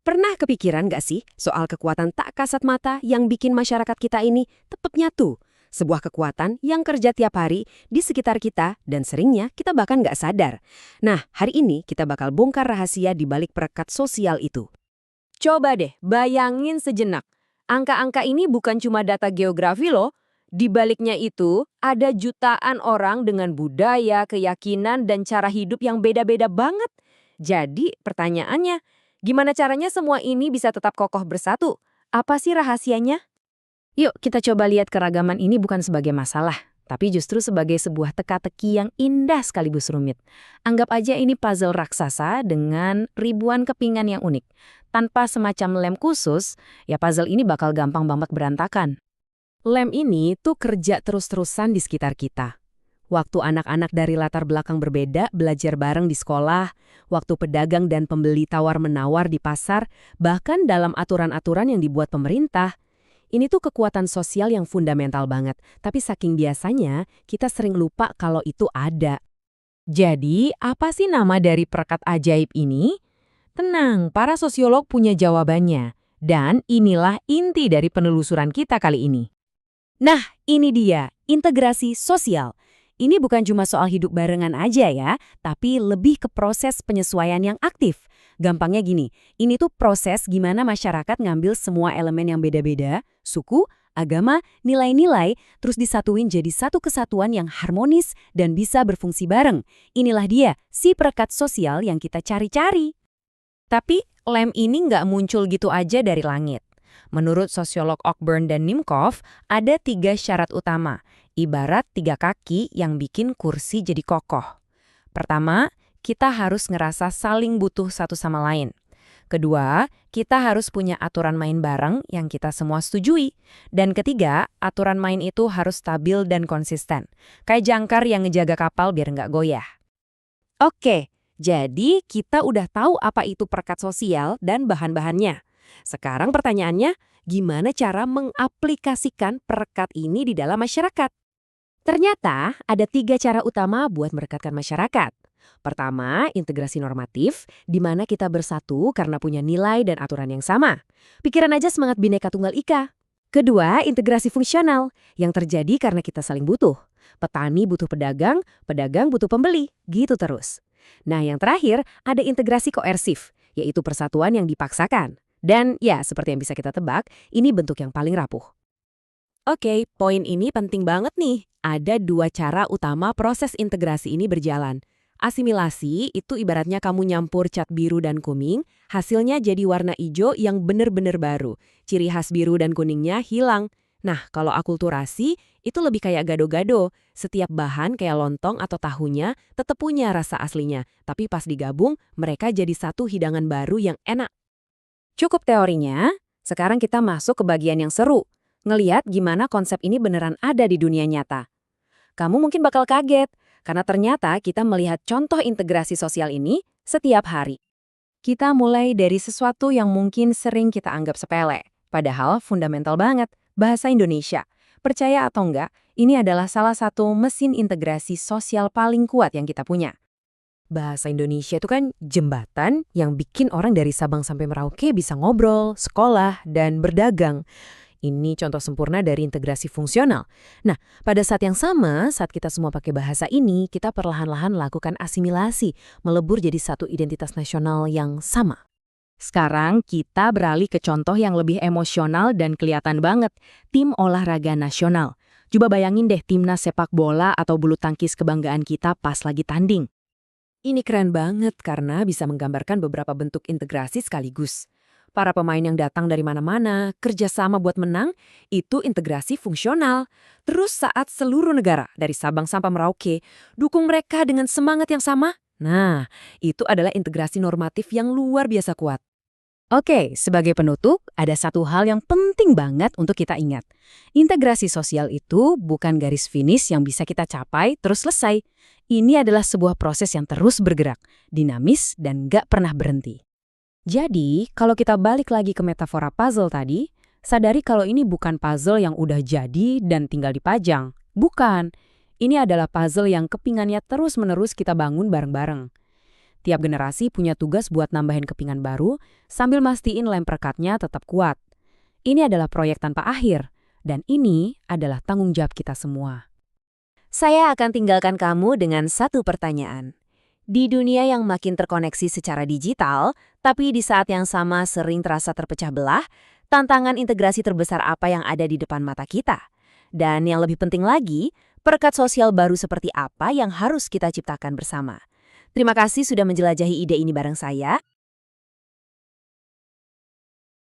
Pernah kepikiran nggak sih soal kekuatan tak kasat mata yang bikin masyarakat kita ini tetap nyatu? Sebuah kekuatan yang kerja tiap hari di sekitar kita dan seringnya kita bahkan nggak sadar. Nah, hari ini kita bakal bongkar rahasia di balik perekat sosial itu. Coba deh bayangin sejenak. Angka-angka ini bukan cuma data geografi loh. Di baliknya itu ada jutaan orang dengan budaya, keyakinan, dan cara hidup yang beda-beda banget. Jadi pertanyaannya, gimana caranya semua ini bisa tetap kokoh bersatu? Apa sih rahasianya? Yuk kita coba lihat keragaman ini bukan sebagai masalah, tapi justru sebagai sebuah teka-teki yang indah sekaligus rumit. Anggap aja ini puzzle raksasa dengan ribuan kepingan yang unik. Tanpa semacam lem khusus, ya puzzle ini bakal gampang banget berantakan. Lem ini tuh kerja terus-terusan di sekitar kita. Waktu anak-anak dari latar belakang berbeda belajar bareng di sekolah, waktu pedagang dan pembeli tawar-menawar di pasar, bahkan dalam aturan-aturan yang dibuat pemerintah. Ini tuh kekuatan sosial yang fundamental banget, tapi saking biasanya kita sering lupa kalau itu ada. Jadi, apa sih nama dari perekat ajaib ini? Tenang, para sosiolog punya jawabannya. Dan inilah inti dari penelusuran kita kali ini. Nah, ini dia, integrasi sosial. Ini bukan cuma soal hidup barengan aja ya, tapi lebih ke proses penyesuaian yang aktif. Gampangnya gini, ini tuh proses gimana masyarakat ngambil semua elemen yang beda-beda, suku, agama, nilai-nilai, terus disatuin jadi satu kesatuan yang harmonis dan bisa berfungsi bareng. Inilah dia, si perekat sosial yang kita cari-cari. Tapi lem ini nggak muncul gitu aja dari langit. Menurut sosiolog Cockburn dan Nimcoff, ada 3 syarat utama, ibarat 3 kaki yang bikin kursi jadi kokoh. Pertama, kita harus ngerasa saling butuh satu sama lain. Kedua, kita harus punya aturan main bareng yang kita semua setujui. Dan ketiga, aturan main itu harus stabil dan konsisten. Kayak jangkar yang ngejaga kapal biar nggak goyah. Oke, jadi kita udah tahu apa itu perekat sosial dan bahan-bahannya. Sekarang pertanyaannya, gimana cara mengaplikasikan perekat ini di dalam masyarakat? Ternyata ada 3 cara utama buat merekatkan masyarakat. Pertama, integrasi normatif, di mana kita bersatu karena punya nilai dan aturan yang sama. Pikiran aja semangat Bhinneka Tunggal Ika. Kedua, integrasi fungsional, yang terjadi karena kita saling butuh. Petani butuh pedagang, pedagang butuh pembeli, gitu terus. Nah, yang terakhir, ada integrasi koersif, yaitu persatuan yang dipaksakan. Dan ya, seperti yang bisa kita tebak, ini bentuk yang paling rapuh. Oke, poin ini penting banget nih. Ada 2 cara utama proses integrasi ini berjalan. Asimilasi itu ibaratnya kamu nyampur cat biru dan kuning, hasilnya jadi warna hijau yang bener-bener baru. Ciri khas biru dan kuningnya hilang. Nah, kalau akulturasi, itu lebih kayak gado-gado. Setiap bahan kayak lontong atau tahunya tetap punya rasa aslinya. Tapi pas digabung, mereka jadi satu hidangan baru yang enak. Cukup teorinya, sekarang kita masuk ke bagian yang seru. Ngeliat gimana konsep ini beneran ada di dunia nyata. Kamu mungkin bakal kaget, karena ternyata kita melihat contoh integrasi sosial ini setiap hari. Kita mulai dari sesuatu yang mungkin sering kita anggap sepele, padahal fundamental banget, bahasa Indonesia. Percaya atau enggak, ini adalah salah satu mesin integrasi sosial paling kuat yang kita punya. Bahasa Indonesia itu kan jembatan yang bikin orang dari Sabang sampai Merauke bisa ngobrol, sekolah, dan berdagang. Ini contoh sempurna dari integrasi fungsional. Nah, pada saat yang sama, saat kita semua pakai bahasa ini, kita perlahan-lahan lakukan asimilasi, melebur jadi satu identitas nasional yang sama. Sekarang kita beralih ke contoh yang lebih emosional dan kelihatan banget, tim olahraga nasional. Coba bayangin deh timnas sepak bola atau bulu tangkis kebanggaan kita pas lagi tanding. Ini keren banget karena bisa menggambarkan beberapa bentuk integrasi sekaligus. Para pemain yang datang dari mana-mana, kerjasama buat menang, itu integrasi fungsional. Terus saat seluruh negara, dari Sabang sampai Merauke, dukung mereka dengan semangat yang sama, nah, itu adalah integrasi normatif yang luar biasa kuat. Oke, sebagai penutup, ada satu hal yang penting banget untuk kita ingat. Integrasi sosial itu bukan garis finish yang bisa kita capai terus selesai. Ini adalah sebuah proses yang terus bergerak, dinamis, dan gak pernah berhenti. Jadi, kalau kita balik lagi ke metafora puzzle tadi, sadari kalau ini bukan puzzle yang udah jadi dan tinggal dipajang. Bukan. Ini adalah puzzle yang kepingannya terus-menerus kita bangun bareng-bareng. Tiap generasi punya tugas buat nambahin kepingan baru sambil mastiin lem perekatnya tetap kuat. Ini adalah proyek tanpa akhir, dan ini adalah tanggung jawab kita semua. Saya akan tinggalkan kamu dengan satu pertanyaan. Di dunia yang makin terkoneksi secara digital, tapi di saat yang sama sering terasa terpecah belah, tantangan integrasi terbesar apa yang ada di depan mata kita? Dan yang lebih penting lagi, perekat sosial baru seperti apa yang harus kita ciptakan bersama? Terima kasih sudah menjelajahi ide ini bareng saya.